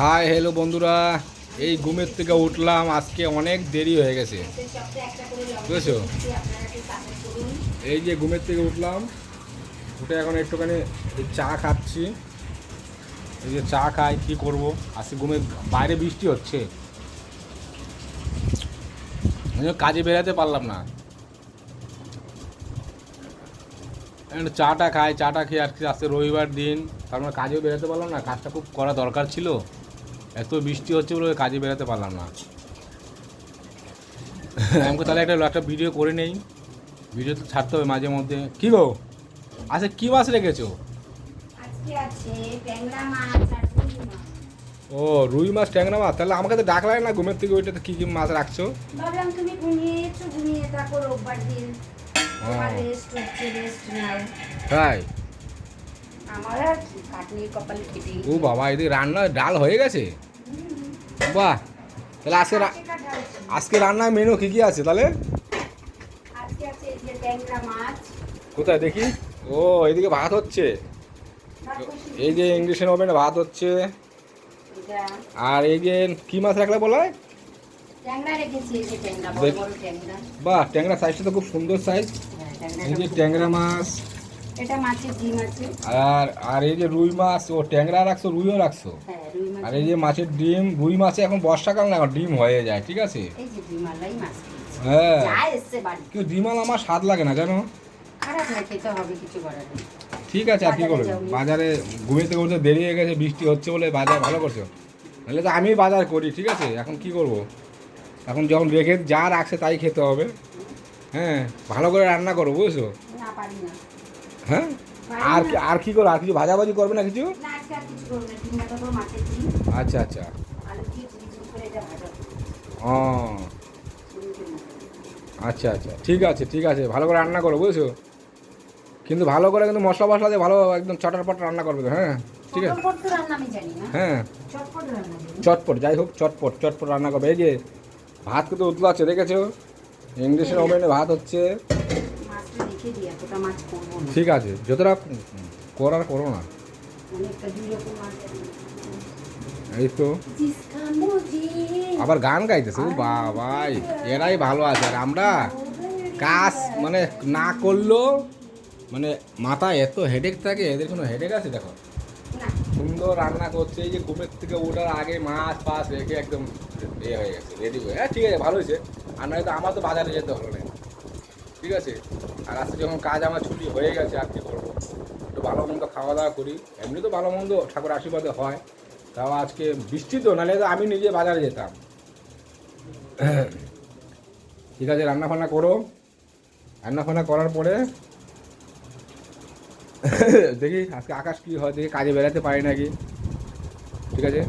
Hi hello বন্ধুরা, এই ঘুমের থেকে উঠলাম, আজকে অনেক দেরি হয়ে গেছে বুঝেছো। এই যে ঘুমের থেকে উঠলাম, উঠে এখন একটুখানি চা খাচ্ছি। এই যে চা খাই, কী করবো, আজকে ঘুমের বাইরে বৃষ্টি হচ্ছে, কাজে বেরাতে পারলাম না। একটু চাটা খাই, চাটা খেয়ে আর কি, আজকে রবিবার দিন, তার মানে কাজেও বেরোতে পারলাম না, কাজটা খুব করা দরকার ছিল, এত বৃষ্টি হচ্ছে বলে কাজে বেরোতে পারলাম না। আমাকে তাহলে একটা ভিডিও করে নেই, ভিডিও তো ছাড়তে হবে মাঝে মধ্যে। কী গো, আচ্ছা কী মাছ রেখেছো? ও রুই মাছ, ট্যাংরা মাছ। তাহলে আমাকে তো ডাকলাই না ঘুমের থেকে, ওইটাতে কী কী মাছ রাখছো? ভাবলাম তুমি ঘুমিয়েছো, ঘুমিয়ে থাকো, রোববার দিন তোমার রেস্ট হচ্ছে, রেস্ট নাও। তাই? আমার আর কি, কাটনির কপালে কেটে। ও বাবা, এদিকে রান্না ডাল হয়ে গেছে, বাহ। তাহলে আজকে রান্নার মেনু কী কী আছে তাহলে? আজকে আছে এই যে ট্যাংরা মাছ। কোথায় দেখি? ও এদিকে ভাত হচ্ছে, এই যে ইংলিশের ওভেনে ভাত হচ্ছে। আর এই যে কি মাছ রাখলে বলা হয়? ট্যাংরা রেখেছি, এই যে ট্যাংরা, বড় বড় ট্যাংরা। বাহ, ট্যাংরা সাইজটা তো খুব সুন্দর সাইজ। এই যে ট্যাংরা মাছ, এটা মাছের ডিম আছে। আর আর এই যে রুই মাছ, ও ট্যাংরা রাখছো, রুইও রাখছো। হ্যাঁ, রুই মাছ। আর এই যে মাছের ডিম, রুই মাছে এখন বর্ষাকাল না, ডিম হয়ে যায়, ঠিক আছে। এই যে ডিমালাই মাছ খেয়েছি। হ্যাঁ, যা এসছে বাড়ি। কিন্তু ডিমাল আমার স্বাদ লাগে না, জানো। খারাপ না, খেতে হবে, কিছু করার নেই। ঠিক আছে, আর কি করবে, বাজারে ঘুমিয়ে থেকে উঠতে দেরি হয়ে গেছে, বৃষ্টি হচ্ছে বলে বাজার ভালো করছো, নাহলে তো আমি বাজার করি, ঠিক আছে। এখন কি করব, এখন যখন রেখে যা রাখছে তাই খেতে হবে। হ্যাঁ, ভালো করে রান্না করো, বুঝছো। না, পারি না। হ্যাঁ, আর কি করো, আর কিছু ভাজাভাজি করবে না কিছু? না, আজকে আর কিছু করব না, ডিমটা দেবো, মাছের ডিম, আচ্ছা আচ্ছা, আলু দিয়ে ঝুড়ি করে এটা ভাজা। ও আচ্ছা আচ্ছা, ঠিক আছে ঠিক আছে, ভালো করে রান্না করো, বুঝছো। কিন্তু ভালো করে, কিন্তু মশলা মশলা দিয়ে ভালো একদম চটপট রান্না করবে তো, হ্যাঁ ঠিক আছে। চটপট তো রান্না আমি জানি না। হ্যাঁ, চটপট রান্না জানি। চটপট যাই হোক, চটপট চটপট রান্না করবে। এই যে ভাত কিন্তু উতলাচ্ছে, দেখেছো, ইংলিশের ওভেনে ভাত হচ্ছে। মাছটা রেখে দিই, এতটা মাছ করবো না। ঠিক আছে, যতটা করার করো না। অনেকটা, দুই রকম মাছ আছে। এই তো জিসকা মুঝে আবার গান গাইতেছে, ও বাবা, এরাই ভালো আছে। আর আমরা কাজ মানে না করলেও মানে মাথায় এত হেডেক থাকে, এদের কোনো হেডেক আছে? দেখো না। সুন্দর রান্না করছে, এই যে ঘুমের থেকে ওঠার আগে মাছ ফাছ রেখে একদম এ হয়ে গেছে, রেডি হয়ে। হ্যাঁ ঠিক আছে, ভালো হয়েছে। আর নয় তো আমার তো বাজারে যেতে হলো না, ঠিক আছে। আর আজকে যখন কাজ আমার ছুটি হয়ে গেছে, আর কি করবো, একটু ভালো মন্দ খাওয়া দাওয়া করি। এমনি তো ভালো মন্দ ঠাকুর আশীর্বাদে হয়, তাও আজকে বৃষ্টি তো, নাহলে তো আমি নিজে বাজারে যেতাম। ঠিক আছে, রান্না ফান্না করো, রান্না ফান্না করার পরে দেখি আজকে আকাশ কী হয়, দেখি কাজে বেরাতে পারি নাকি, ঠিক আছে।